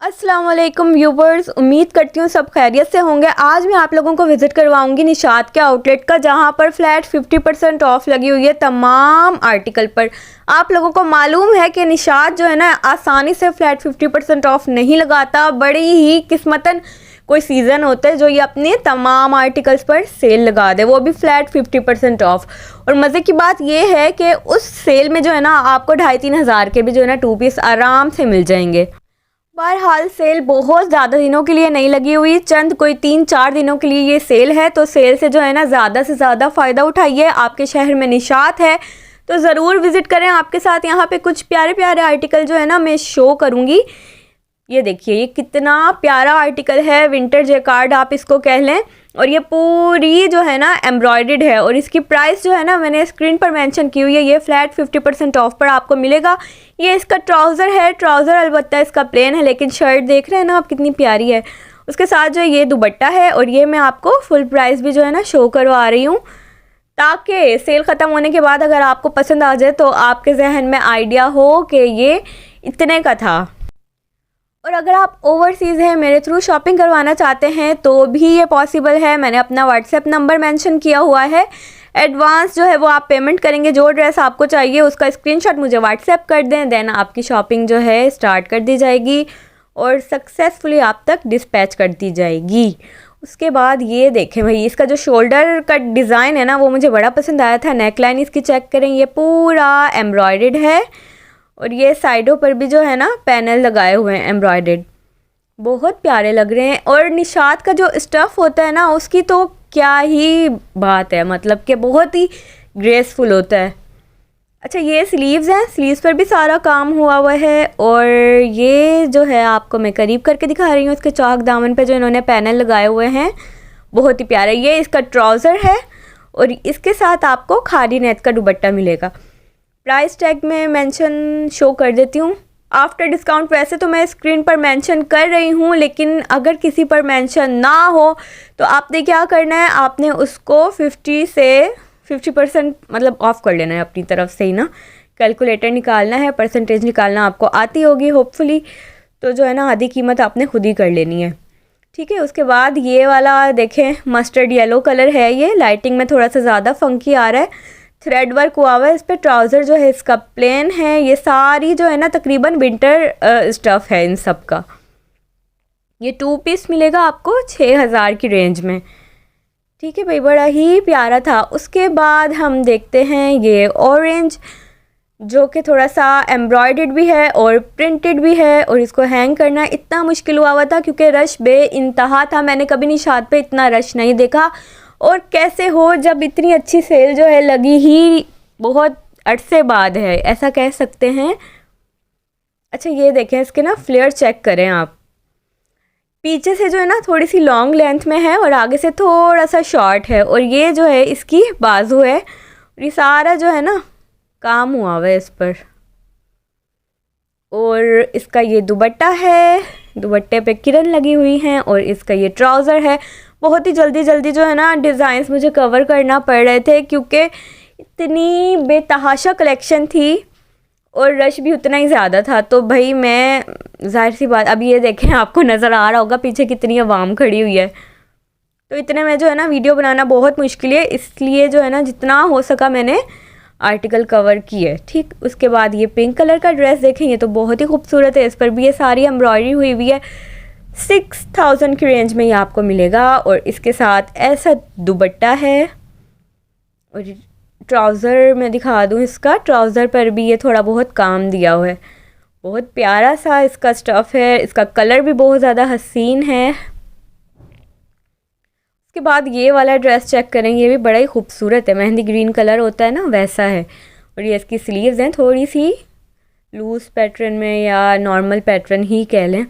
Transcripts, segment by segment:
अस्सलाम वालेकुम व्यूवर्स, उम्मीद करती हूँ सब खैरियत से होंगे। आज मैं आप लोगों को विज़िट करवाऊंगी निशात के आउटलेट का, जहाँ पर फ्लैट 50% ऑफ लगी हुई है तमाम आर्टिकल पर। आप लोगों को मालूम है कि निशात जो है ना आसानी से फ्लैट 50% ऑफ नहीं लगाता, बड़ी ही किस्मतन कोई सीज़न होता है जो ये अपने तमाम आर्टिकल्स पर सेल लगा दे, वो भी फ्लैट 50% ऑफ। और मज़े की बात ये है कि उस सेल में जो है ना आपको 2,500-3 हज़ार के भी जो है ना 2 पीस आराम से मिल जाएंगे। बहरहाल सेल बहुत ज़्यादा दिनों के लिए नहीं लगी हुई, चंद कोई 3-4 दिनों के लिए ये सेल है। तो सेल से जो है ना ज़्यादा से ज़्यादा फ़ायदा उठाइए। आपके शहर में निशात है तो ज़रूर विज़िट करें। आपके साथ यहाँ पे कुछ प्यारे प्यारे आर्टिकल जो है ना मैं शो करूँगी। ये देखिए, ये कितना प्यारा आर्टिकल है, विंटर जैकार्ड आप इसको कह लें। और ये पूरी जो है ना एम्ब्रॉयडर्ड है और इसकी प्राइस जो है ना मैंने स्क्रीन पर मेंशन की हुई है। ये फ्लैट 50% ऑफ पर आपको मिलेगा। ये इसका ट्राउज़र है, ट्राउज़र अलबत्ता इसका प्लेन है, लेकिन शर्ट देख रहे हैं ना आप कितनी प्यारी है। उसके साथ जो ये दुपट्टा है और ये मैं आपको फुल प्राइस भी जो है ना शो करवा रही हूँ, ताकि सेल ख़त्म होने के बाद अगर आपको पसंद आ जाए तो आपके जहन में आइडिया हो कि ये इतने का था। और अगर आप ओवरसीज़ हैं, मेरे थ्रू शॉपिंग करवाना चाहते हैं तो भी ये पॉसिबल है। मैंने अपना व्हाट्सएप नंबर मेंशन किया हुआ है। एडवांस जो है वो आप पेमेंट करेंगे, जो ड्रेस आपको चाहिए उसका स्क्रीनशॉट मुझे व्हाट्सएप कर दें, देन आपकी शॉपिंग जो है स्टार्ट कर दी जाएगी और सक्सेसफुली आप तक डिस्पैच कर दी जाएगी। उसके बाद ये देखें भाई, इसका जो शोल्डर का डिज़ाइन है ना वो मुझे बड़ा पसंद आया था। नेकलाइन इसकी चेक करें, ये पूरा एम्ब्रॉयडर्ड है और ये साइडों पर भी जो है ना पैनल लगाए हुए हैं एम्ब्रॉयडर्ड, बहुत प्यारे लग रहे हैं। और निशात का जो स्टफ़ होता है ना उसकी तो क्या ही बात है, मतलब कि बहुत ही ग्रेसफुल होता है। अच्छा, ये स्लीव्स हैं, स्लीव्स पर भी सारा काम हुआ हुआ है। और ये जो है आपको मैं करीब करके दिखा रही हूँ, इसके चौक दामन पे जो इन्होंने पैनल लगाए हुए हैं, बहुत ही प्यारा। ये इसका ट्राउज़र है और इसके साथ आपको खादी नेट का दुपट्टा मिलेगा। प्राइस टैग में मेंशन शो कर देती हूँ आफ्टर डिस्काउंट। वैसे तो मैं स्क्रीन पर मेंशन कर रही हूँ, लेकिन अगर किसी पर मेंशन ना हो तो आपने क्या करना है, आपने उसको 50 से 50% मतलब ऑफ़ कर लेना है अपनी तरफ से ही ना। कैलकुलेटर निकालना है, परसेंटेज निकालना आपको आती होगी होपफुली, तो जो है ना आधी कीमत आपने खुद ही कर लेनी है, ठीक है। उसके बाद ये वाला देखें, मस्टर्ड येलो कलर है, ये लाइटिंग में थोड़ा सा ज़्यादा फंकी आ रहा है। थ्रेड वर्क हुआ हुआ है इस पर। ट्राउज़र जो है इसका प्लेन है। ये सारी जो है ना तकरीबन विंटर स्टफ़ है इन सब का। ये 2 पीस मिलेगा आपको 6,000 की रेंज में, ठीक है भाई, बड़ा ही प्यारा था। उसके बाद हम देखते हैं ये ऑरेंज, जो कि थोड़ा सा एम्ब्रॉयडर्ड भी है और प्रिंटेड भी है। और इसको हैंग करना इतना मुश्किल हुआ था क्योंकि रश बेइंतहा था। मैंने कभी निशात पे इतना रश नहीं देखा। और कैसे हो, जब इतनी अच्छी सेल जो है लगी ही बहुत अरसे बाद है, ऐसा कह सकते हैं। अच्छा, ये देखें, इसके ना फ्लेयर चेक करें आप। पीछे से जो है ना थोड़ी सी लॉन्ग लेंथ में है और आगे से थोड़ा सा शॉर्ट है। और ये जो है इसकी बाजू है और ये सारा जो है ना काम हुआ हुआ है इस पर। और इसका ये दुपट्टा है, दुपट्टे पे किरण लगी हुई हैं। और इसका ये ट्राउज़र है। बहुत ही जल्दी जल्दी जो है ना डिज़ाइंस मुझे कवर करना पड़ रहे थे क्योंकि इतनी बेतहाशा कलेक्शन थी और रश भी उतना ही ज़्यादा था। तो भाई मैं, जाहिर सी बात, अब ये देखें, आपको नज़र आ रहा होगा पीछे कितनी आवाम खड़ी हुई है। तो इतने में जो है ना वीडियो बनाना बहुत मुश्किल है, इसलिए जो है ना जितना हो सका मैंने आर्टिकल कवर किए, ठीक। उसके बाद ये पिंक कलर का ड्रेस देखें, ये तो बहुत ही खूबसूरत है। इस पर भी ये सारी एम्ब्रॉयडरी हुई हुई है। 6,000 की रेंज में ये आपको मिलेगा। और इसके साथ ऐसा दुपट्टा है और ट्राउज़र मैं दिखा दूँ, इसका ट्राउज़र पर भी ये थोड़ा बहुत काम दिया हुआ है। बहुत प्यारा सा इसका स्टफ़ है। इसका कलर भी बहुत ज़्यादा हसीन है। उसके बाद ये वाला ड्रेस चेक करें, ये भी बड़ा ही खूबसूरत है। मेहंदी ग्रीन कलर होता है ना, वैसा है। और ये इसकी स्लीव्स हैं थोड़ी सी लूज़ पैटर्न में या नॉर्मल पैटर्न ही कह लें,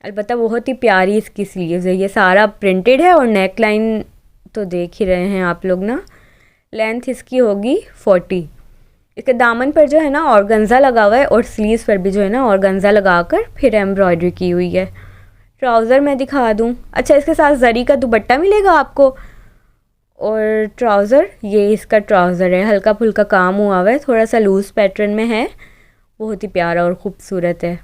अलबत्ता बहुत ही प्यारी इसकी स्लीव्स है। ये सारा प्रिंटेड है और नेक लाइन तो देख ही रहे हैं आप लोग ना। लेंथ इसकी होगी 40। इसके दामन पर जो है ना ऑर्गेन्जा लगा हुआ है और स्लीव्स पर भी जो है ना ऑर्गेन्जा लगाकर फिर एम्ब्रॉयडरी की हुई है। ट्राउज़र मैं दिखा दूँ। अच्छा, इसके साथ जरी का दुपट्टा मिलेगा आपको और ट्राउज़र, ये इसका ट्राउज़र है, हल्का फुल्का काम हुआ हुआ है, थोड़ा सा लूज़ पैटर्न में है, बहुत ही प्यारा और ख़ूबसूरत है,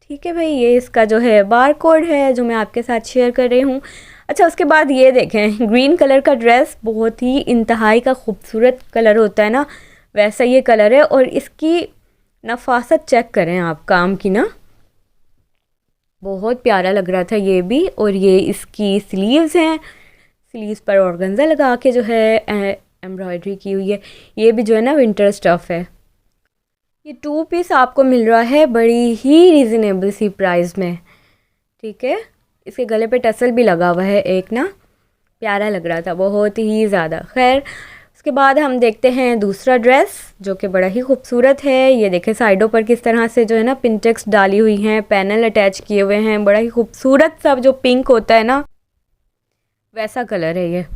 ठीक। ठीक है भाई, ये इसका जो है बार कोड है जो मैं आपके साथ शेयर कर रही हूँ। अच्छा, उसके बाद ये देखें, ग्रीन कलर का ड्रेस बहुत ही इंतहाई का खूबसूरत कलर होता है ना, वैसा ये कलर है। और इसकी नफासत चेक करें आप काम की ना, बहुत प्यारा लग रहा था ये भी। और ये इसकी स्लीव्स हैं, स्लीव्स पर ऑर्गेन्जा लगा के जो है एम्ब्रॉयडरी की हुई है। ये भी जो है ना विंटर स्टफ़ है। ये 2 पीस आपको मिल रहा है बड़ी ही रीज़नेबल सी प्राइस में, ठीक है। इसके गले पे टसल भी लगा हुआ है एक ना, प्यारा लग रहा था बहुत ही ज़्यादा। खैर, उसके बाद हम देखते हैं दूसरा ड्रेस जो कि बड़ा ही खूबसूरत है। ये देखें साइडों पर किस तरह से जो है ना पिंटेक्स डाली हुई हैं, पैनल अटैच किए हुए हैं, बड़ा ही खूबसूरत सा जो पिंक होता है ना वैसा कलर है ये।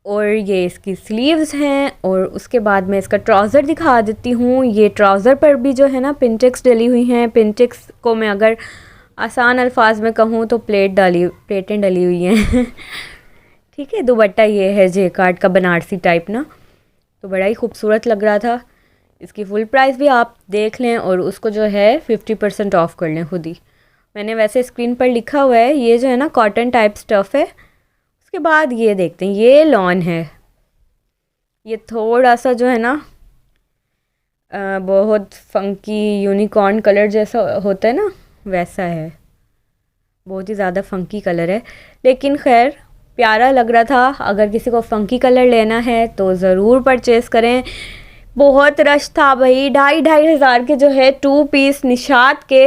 और ये इसकी स्लीव्स हैं। और उसके बाद मैं इसका ट्राउज़र दिखा देती हूँ। ये ट्राउज़र पर भी जो है ना पिंटेक्स डली हुई हैं। पिंटेक्स को मैं अगर आसान अल्फाज में कहूँ तो प्लेटें डली हुई हैं ठीक है। दुपट्टा ये है जेकार्ड का बनारसी टाइप ना, तो बड़ा ही खूबसूरत लग रहा था। इसकी फुल प्राइस भी आप देख लें और उसको जो है 50% ऑफ़ कर लें खुद ही। मैंने वैसे स्क्रीन पर लिखा हुआ है। ये जो है ना कॉटन टाइप स्टफ़ है। उसके बाद ये देखते हैं, ये लॉन है। ये थोड़ा सा जो है ना बहुत फंकी यूनिकॉर्न कलर जैसा होता है ना वैसा है, बहुत ही ज़्यादा फंकी कलर है, लेकिन खैर प्यारा लग रहा था। अगर किसी को फंकी कलर लेना है तो ज़रूर परचेज़ करें। बहुत रश था भाई, 2,500 हज़ार के जो है 2 पीस निशात के,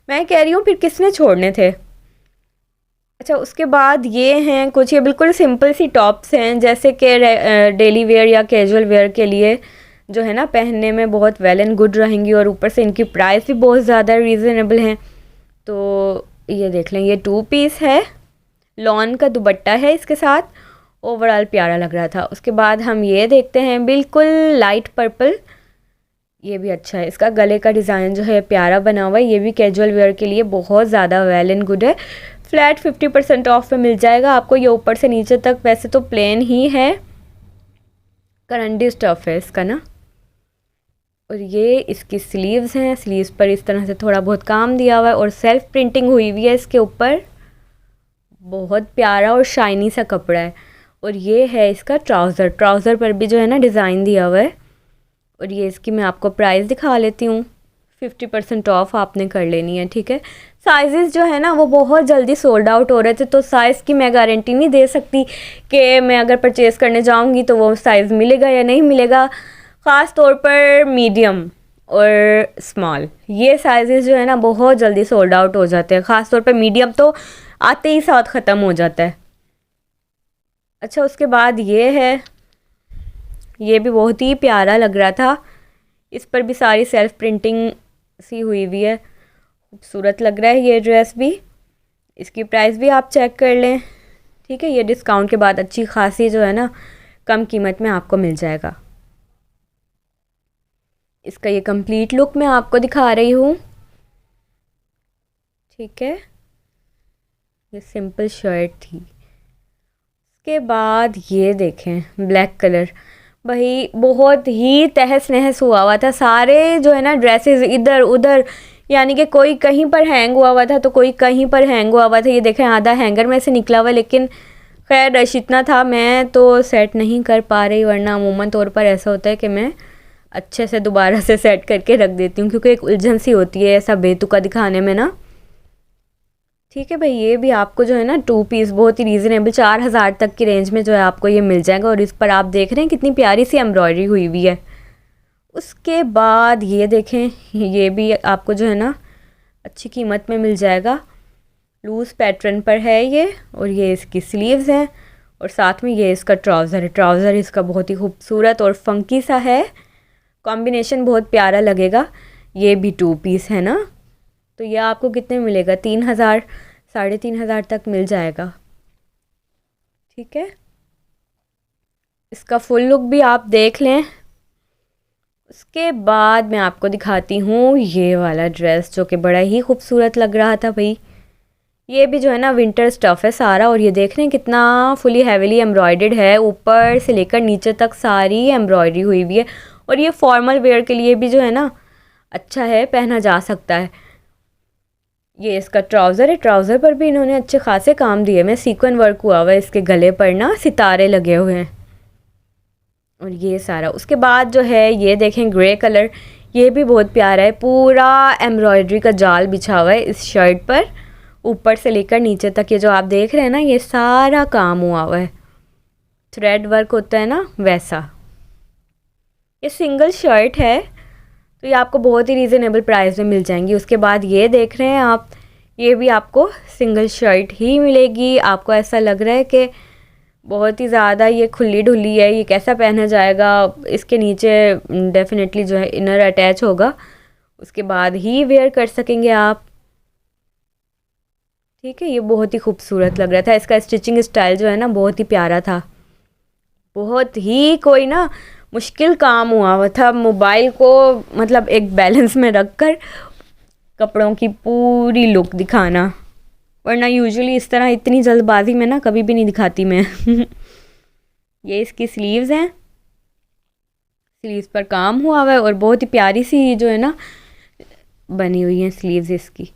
मैं कह रही हूँ फिर किसने छोड़ने थे। अच्छा, उसके बाद ये हैं कुछ, ये बिल्कुल सिंपल सी टॉप्स हैं जैसे कि डेली वेयर या कैजुअल वेयर के लिए जो है ना पहनने में बहुत वेल एंड गुड रहेंगी। और ऊपर से इनकी प्राइस भी बहुत ज़्यादा रीज़नेबल हैं। तो ये देख लें, ये 2 पीस है, लॉन का दुपट्टा है इसके साथ, ओवरऑल प्यारा लग रहा था। उसके बाद हम ये देखते हैं बिल्कुल लाइट पर्पल, ये भी अच्छा है। इसका गले का डिज़ाइन जो है प्यारा बना हुआ है। ये भी कैजुअल वेयर के लिए बहुत ज़्यादा वेल एंड गुड है। फ्लैट 50% ऑफ पे मिल जाएगा आपको। ये ऊपर से नीचे तक वैसे तो प्लेन ही है, करंडी स्टफ़ है इसका ना। और ये इसकी स्लीव्स हैं, स्लीव्स पर इस तरह से थोड़ा बहुत काम दिया हुआ है और सेल्फ प्रिंटिंग हुई हुई है इसके ऊपर। बहुत प्यारा और शाइनी सा कपड़ा है। और ये है इसका ट्राउज़र, ट्राउज़र पर भी जो है ना डिज़ाइन दिया हुआ है। और ये इसकी मैं आपको प्राइस दिखा लेती हूँ, 50% ऑफ आपने कर लेनी है, ठीक है। साइज़ जो है ना वो बहुत जल्दी सोल्ड आउट हो रहे थे, तो साइज़ की मैं गारंटी नहीं दे सकती कि मैं अगर परचेज़ करने जाऊँगी तो वो साइज़ मिलेगा या नहीं मिलेगा। ख़ास तौर पर मीडियम और स्मॉल, ये साइज़ जो है ना बहुत जल्दी सोल्ड आउट हो जाते हैं। ख़ास तौर पर मीडियम तो आते ही साथ ख़त्म हो जाता है। अच्छा, उसके बाद ये है, ये भी बहुत ही प्यारा लग रहा था। इस पर भी सारी सेल्फ प्रिंटिंग सी हुई हुई है, खूबसूरत लग रहा है ये ड्रेस भी। इसकी प्राइस भी आप चेक कर लें, ठीक है। ये डिस्काउंट के बाद अच्छी खासी जो है ना कम कीमत में आपको मिल जाएगा। इसका ये कंप्लीट लुक मैं आपको दिखा रही हूँ, ठीक है। ये सिंपल शर्ट थी। उसके बाद ये देखें ब्लैक कलर, भाई बहुत ही तहस नहस हुआ था। सारे जो है ना ड्रेसेस इधर उधर, यानी कि कोई कहीं पर हैंग हुआ था तो कोई कहीं पर हैंग हुआ था। ये देखें आधा हैंगर में से निकला हुआ, लेकिन खैर रश इतना था मैं तो सेट नहीं कर पा रही, वरना अमूमन तौर पर ऐसा होता है कि मैं अच्छे से दोबारा से सेट करके रख देती हूँ, क्योंकि एक उलझन सी होती है ऐसा बेतुका दिखाने में ना, ठीक है भाई। ये भी आपको जो है ना 2 पीस बहुत ही रीज़नेबल 4,000 तक की रेंज में जो है आपको ये मिल जाएगा। और इस पर आप देख रहे हैं कितनी प्यारी सी एम्ब्रॉयडरी हुई हुई है। उसके बाद ये देखें, ये भी आपको जो है ना अच्छी कीमत में मिल जाएगा। लूज़ पैटर्न पर है ये, और ये इसकी स्लीव्स हैं और साथ में ये इसका ट्राउज़र है। ट्राउज़र इसका बहुत ही खूबसूरत और फंकी सा है, कॉम्बिनेशन बहुत प्यारा लगेगा। ये भी 2 पीस है ना, तो यह आपको कितने मिलेगा, 3,000 3,500 तक मिल जाएगा, ठीक है। इसका फुल लुक भी आप देख लें। उसके बाद मैं आपको दिखाती हूँ ये वाला ड्रेस जो कि बड़ा ही खूबसूरत लग रहा था भाई। ये भी जो है ना विंटर स्टफ़ है सारा, और ये देख रहे हैं कितना फुली हैवीली एम्ब्रॉयडर्ड है, ऊपर से लेकर नीचे तक सारी एम्ब्रॉयडरी हुई हुई है। और ये फॉर्मल वेयर के लिए भी जो है ना अच्छा है, पहना जा सकता है। ये इसका ट्राउज़र है, ट्राउज़र पर भी इन्होंने अच्छे खासे काम दिए में सीक्वेंस वर्क हुआ हुआ है, इसके गले पर ना सितारे लगे हुए हैं और ये सारा। उसके बाद जो है ये देखें ग्रे कलर, ये भी बहुत प्यारा है, पूरा एम्ब्रॉयडरी का जाल बिछा हुआ है इस शर्ट पर, ऊपर से लेकर नीचे तक। ये जो आप देख रहे हैं ना ये सारा काम हुआ हुआ है, थ्रेड वर्क होता है ना वैसा। ये सिंगल शर्ट है तो ये आपको बहुत ही रीज़नेबल प्राइस में मिल जाएंगी। उसके बाद ये देख रहे हैं आप, ये भी आपको सिंगल शर्ट ही मिलेगी। आपको ऐसा लग रहा है कि बहुत ही ज़्यादा ये खुली ढुली है, ये कैसा पहना जाएगा, इसके नीचे डेफिनेटली जो है इनर अटैच होगा, उसके बाद ही वेयर कर सकेंगे आप। ठीक है, ये बहुत ही खूबसूरत लग रहा था। इसका स्टिचिंग स्टाइल जो है ना बहुत ही प्यारा था, बहुत ही कोई ना मुश्किल काम हुआ था मोबाइल को मतलब एक बैलेंस में रखकर कपड़ों की पूरी लुक दिखाना, वरना यूजुअली इस तरह इतनी जल्दबाजी में ना कभी भी नहीं दिखाती मैं। ये इसकी स्लीव्स हैं, स्लीव्स पर काम हुआ हुआ है और बहुत ही प्यारी सी जो है ना बनी हुई है स्लीव्स इसकी।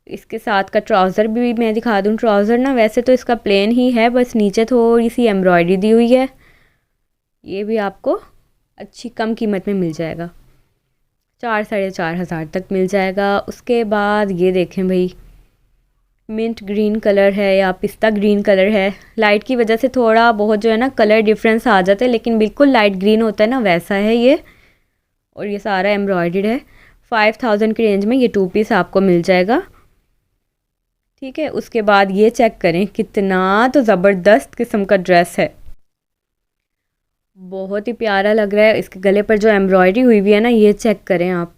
इसके साथ का ट्राउज़र भी मैं दिखा दूँ। ट्राउज़र ना वैसे तो इसका प्लेन ही है, बस नीचे थोड़ी सी एम्ब्रॉयडरी दी हुई है। ये भी आपको अच्छी कम कीमत में मिल जाएगा, 4-4.5 हज़ार तक मिल जाएगा। उसके बाद ये देखें भाई, मिंट ग्रीन कलर है या पिस्ता ग्रीन कलर है, लाइट की वजह से थोड़ा बहुत जो है ना कलर डिफरेंस आ जाता है, लेकिन बिल्कुल लाइट ग्रीन होता है ना वैसा है ये। और ये सारा एम्ब्रॉयडर्ड है। 5000 की रेंज में ये 2 पीस आपको मिल जाएगा। ठीक है, उसके बाद ये चेक करें कितना तो ज़बरदस्त किस्म का ड्रेस है, बहुत ही प्यारा लग रहा है। इसके गले पर जो एम्ब्रॉयडरी हुई हुई है ना ये चेक करें आप,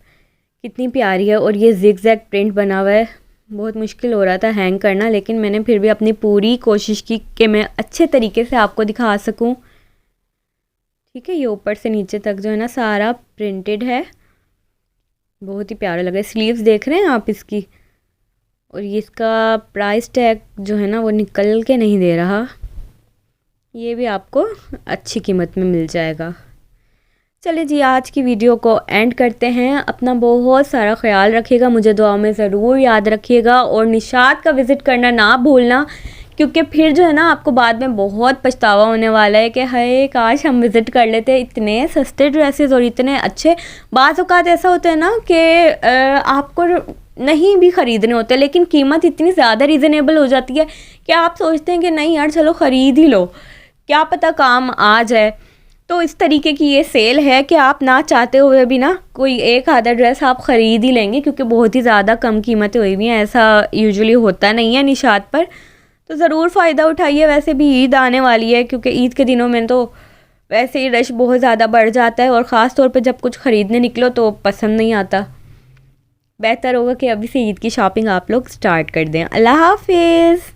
कितनी प्यारी है। और ये जिग-जैग प्रिंट बना हुआ है। बहुत मुश्किल हो रहा था हैंग करना, लेकिन मैंने फिर भी अपनी पूरी कोशिश की कि मैं अच्छे तरीके से आपको दिखा सकूं। ठीक है, ये ऊपर से नीचे तक जो है ना सारा प्रिंटेड है, बहुत ही प्यारा लग रहा है। स्लीव्स देख रहे हैं आप इसकी, और ये इसका प्राइस टैग जो है ना वो निकल के नहीं दे रहा, ये भी आपको अच्छी कीमत में मिल जाएगा। चलिए जी, आज की वीडियो को एंड करते हैं। अपना बहुत सारा ख्याल रखिएगा, मुझे दुआ में ज़रूर याद रखिएगा और निशात का विज़िट करना ना भूलना, क्योंकि फिर जो है ना आपको बाद में बहुत पछतावा होने वाला है कि हाय काश हम विज़िट कर लेते। इतने सस्ते ड्रेसेस और इतने अच्छे, बाज़ औक़ात ऐसा होता है ना कि आपको नहीं भी ख़रीदने होते, लेकिन कीमत इतनी ज़्यादा रीज़नेबल हो जाती है कि आप सोचते हैं कि नहीं यार चलो ख़रीद ही लो, क्या पता काम आ जाए। तो इस तरीके की ये सेल है कि आप ना चाहते हुए भी ना कोई एक आधा ड्रेस आप ख़रीद ही लेंगे, क्योंकि बहुत ही ज़्यादा कम कीमतें हुई हुई हैं। ऐसा यूजुअली होता नहीं है निशात पर, तो ज़रूर फ़ायदा उठाइए। वैसे भी ईद आने वाली है, क्योंकि ईद के दिनों में तो वैसे ही रश बहुत ज़्यादा बढ़ जाता है, और ख़ास तौर पर जब कुछ ख़रीदने निकलो तो पसंद नहीं आता। बेहतर होगा कि अभी से ईद की शॉपिंग आप लोग स्टार्ट कर दें। अल्लाह हाफिज़।